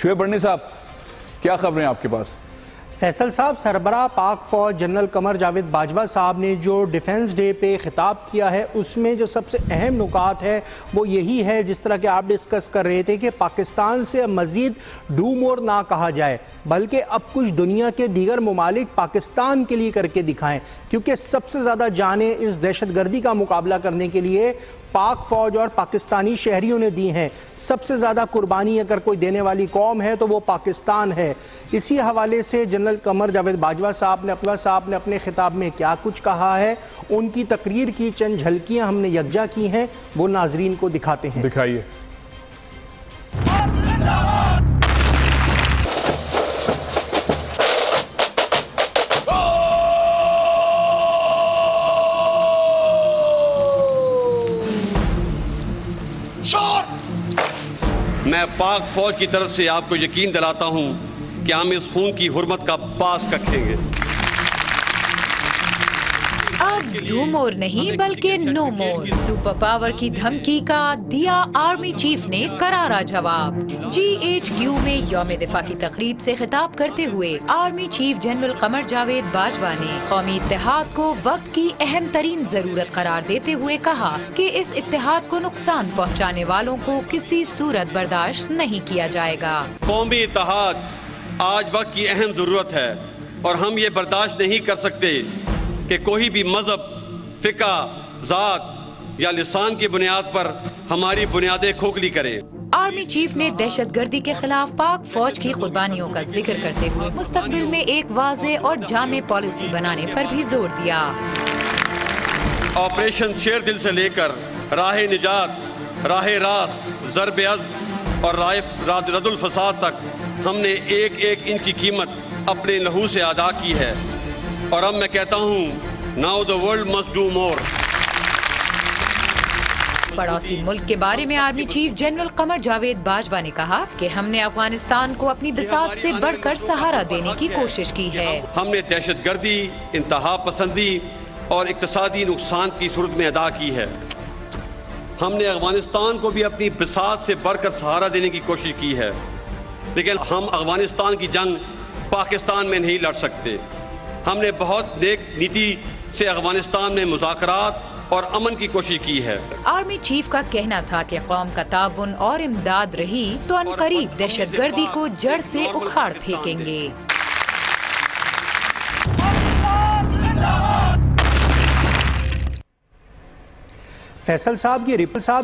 शुएब बर्नी साहब, क्या खबरें आपके पास? फैसल साहब, सरबराह पाक फौज जनरल कमर जावेद बाजवा साहब ने जो डिफेंस डे पे खिताब किया है उसमें जो सबसे अहम नुकात है वो यही है, जिस तरह के आप डिस्कस कर रहे थे कि पाकिस्तान से मज़ीद डू मोर ना कहा जाए, बल्कि अब कुछ दुनिया के दीगर ममालिक पाकिस्तान के लिए करके दिखाएं, क्योंकि सबसे ज़्यादा जानें इस दहशतगर्दी का मुकाबला करने के लिए पाक फौज और पाकिस्तानी शहरियों ने दी हैं। सबसे ज़्यादा कुर्बानी अगर कोई देने वाली कौम है तो वो पाकिस्तान है। इसी हवाले से जनरल कमर जावेद बाजवा साहब ने अपने खिताब में क्या कुछ कहा है, उनकी तकरीर की चंद झलकियाँ हमने यकजा की हैं, वो नाजरीन को दिखाते हैं। दिखाइए। मैं पाक फौज की तरफ से आपको यकीन दिलाता हूं कि हम इस खून की हुर्मत का पास रखेंगे। अब डू मोर नहीं बल्कि नो मोर। सुपर पावर की धमकी का दिया आर्मी चीफ ने करारा जवाब। GHQ में यौम दिफा की तकरीब से खिताब करते हुए army chief general Qamar Javed Bajwa ने कौमी इत्तेहाद को वक्त की अहम तरीन जरूरत करार देते हुए कहा कि इस इत्तेहाद को नुकसान पहुँचाने वालों को किसी सूरत बर्दाश्त नहीं किया जाएगा। कौमी इत्तेहाद आज वक्त की अहम जरूरत है और हम ये बर्दाश्त नहीं कर सकते कि कोई भी मजहब, फिका, जात या लिसान की बुनियाद पर हमारी बुनियादें खोखली करे। आर्मी चीफ ने दहशतगर्दी के खिलाफ पाक फौज की कुर्बानियों का जिक्र करते हुए मुस्तकबिल में एक वाज़े और जामे पॉलिसी बनाने पर भी जोर दिया। ऑपरेशन शेर दिल से लेकर राह निजात, राह रास, ज़र्ब अज़्म और रद्दुल फसाद तक हमने एक एक इंच की कीमत अपने लहू से अदा की है और अब मैं कहता हूं, now the world must do more. पड़ोसी मुल्क के बारे में army chief general Qamar Javed Bajwa ने कहा कि हमने अफगानिस्तान को अपनी बिसात से बढ़कर सहारा देने की कोशिश की है। हमने दहशतगर्दी, इंतहा पसंदी और इक्तसादी नुकसान की सूरत में अदा की है। हमने अफगानिस्तान को भी अपनी बिसात से बढ़कर सहारा देने की कोशिश की है, लेकिन हम अफगानिस्तान की जंग पाकिस्तान में नहीं लड़ सकते। हमने बहुत नेक नीति से अफगानिस्तान में मुज़ाकरात और अमन की कोशिश की है। आर्मी चीफ का कहना था कि कौम का ताउन और इमदाद रही तो अनकरीब दहशतगर्दी को जड़ से उखाड़ फेंकेंगे। फैसल साहब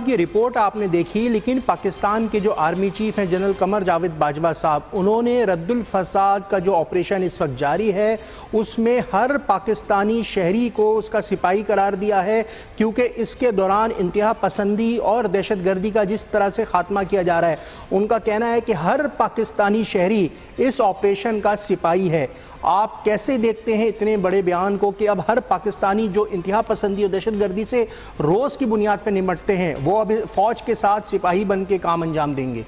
की रिपोर्ट आपने देखी, लेकिन पाकिस्तान के जो आर्मी चीफ हैं जनरल कमर जावेद बाजवा साहब, उन्होंने रद्दुल फसाद का जो ऑपरेशन इस वक्त जारी है उसमें हर पाकिस्तानी शहरी को उसका सिपाही करार दिया है, क्योंकि इसके दौरान इंतहा पसंदी और दहशतगर्दी का जिस तरह से खात्मा किया जा रहा है, उनका कहना है कि हर पाकिस्तानी शहरी इस ऑपरेशन का सिपाही है। आप कैसे देखते हैं इतने बड़े बयान को कि अब हर पाकिस्तानी जो इंतहा पसंदी और दहशतगर्दी से रोज़ की बुनियाद पर निपटते हैं वो अब फ़ौज के साथ सिपाही बन के काम अंजाम देंगे?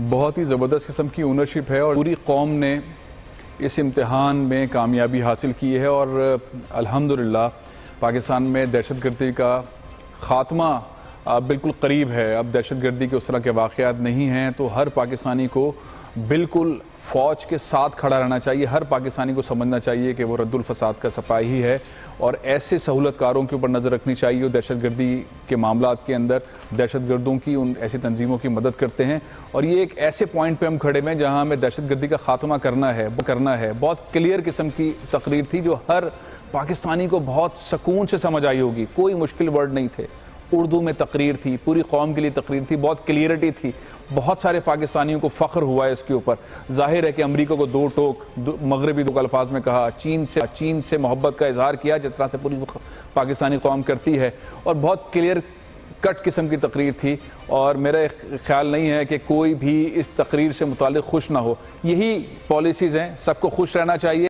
बहुत ही ज़बरदस्त किस्म की ओनरशिप है और पूरी कौम ने इस इम्तिहान में कामयाबी हासिल की है और अल्हम्दुलिल्लाह पाकिस्तान में दहशतगर्दी का ख़ात्मा बिल्कुल करीब है। अब दहशतगर्दी के उस तरह के वाक़यात नहीं हैं, तो हर पाकिस्तानी को बिल्कुल फ़ौज के साथ खड़ा रहना चाहिए। हर पाकिस्तानी को समझना चाहिए कि वो रद्दुल फसाद का सिपाही है और ऐसे सहूलतकारों के ऊपर नज़र रखनी चाहिए। दहशतगर्दी के मामलात के अंदर दहशतगर्दों की, उन ऐसी तंजीमों की मदद करते हैं और ये एक ऐसे पॉइंट पे हम खड़े हैं जहां हमें दहशतगर्दी का खात्मा करना है। बहुत क्लियर किस्म की तकरीर थी जो हर पाकिस्तानी को बहुत सुकून से समझ आई होगी। कोई मुश्किल वर्ड नहीं थे, उर्दू में तकरीर थी, पूरी कौम के लिए तकरीर थी, बहुत क्लियरिटी थी। बहुत सारे पाकिस्तानियों को फ़ख्र हुआ है इसके ऊपर। जाहिर है कि अमेरिका को दो टोक मगरबी दो अल्फाज में कहा, चीन से मोहब्बत का इजहार किया जिस तरह से पूरी पाकिस्तानी कौम करती है और बहुत क्लियर कट किस्म की तकरीर थी और मेरा ख्याल नहीं है कि कोई भी इस तकरीर से मुताल्लिक़ खुश ना हो। यही पॉलिसीज़ हैं, सबको खुश रहना चाहिए।